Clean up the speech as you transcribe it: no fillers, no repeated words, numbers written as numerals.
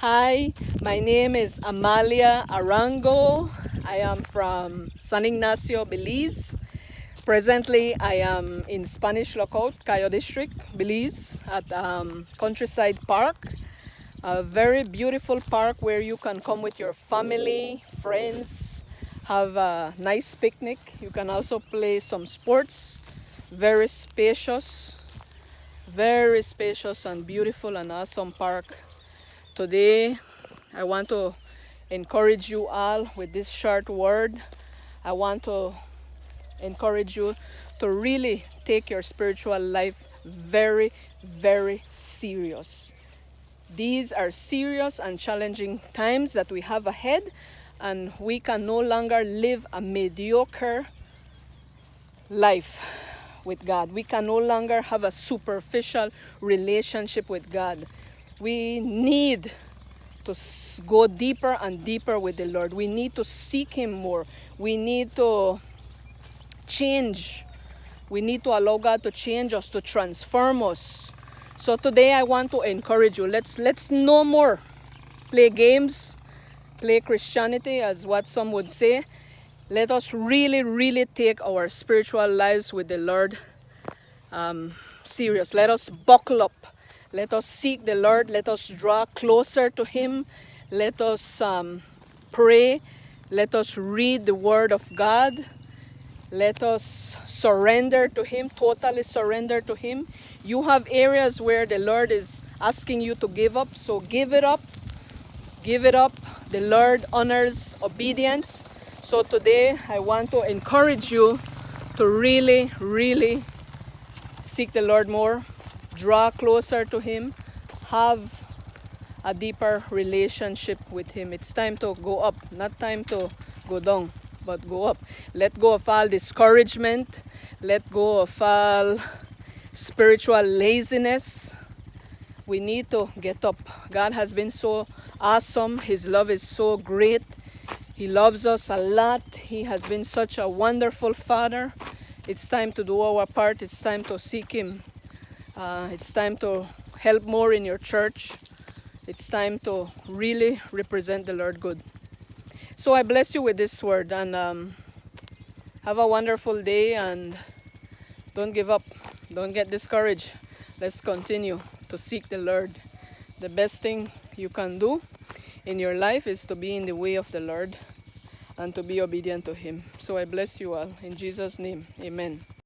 Hi, my name is Amalia Arango. I am from San Ignacio, Belize. Presently, I am in Spanish Lookout, Cayo District, Belize, at Countryside Park. A very beautiful park where you can come with your family, friends, have a nice picnic. You can also play some sports. Very spacious and beautiful and awesome park. Today, I want to encourage you all with this short word. I want to encourage you to really take your spiritual life very serious. These are serious and challenging times that we have ahead, and we can no longer live a mediocre life with God. We can no longer have a superficial relationship with God. We need to go deeper and deeper with the Lord. We need to seek Him more. We need to change. We need to allow God to change us, to transform us. So today I want to encourage you. Let's no more play games, play Christianity, as what some would say. Let us really take our spiritual lives with the Lord serious. Let us buckle up. Let us seek the Lord. Let us draw closer to Him. Let us pray. Let us read the Word of God. Let us surrender to Him, totally surrender to Him. You have areas where the Lord is asking you to give up, so give it up. Give it up. The Lord honors obedience. So today I want to encourage you to really seek the Lord more, draw closer to Him, have a deeper relationship with Him. It's time to go up, not time to go down, but go up. Let go of all discouragement. Let go of all spiritual laziness. We need to get up. God has been so awesome. His love is so great. He loves us a lot. He has been such a wonderful Father. It's time to do our part. It's time to seek Him. It's time to help more in your church. It's time to really represent the Lord good. So I bless you with this word, and have a wonderful day, and don't give up. Don't get discouraged. Let's continue to seek the Lord. The best thing you can do in your life is to be in the way of the Lord and to be obedient to Him. So I bless you all. In Jesus' name, amen.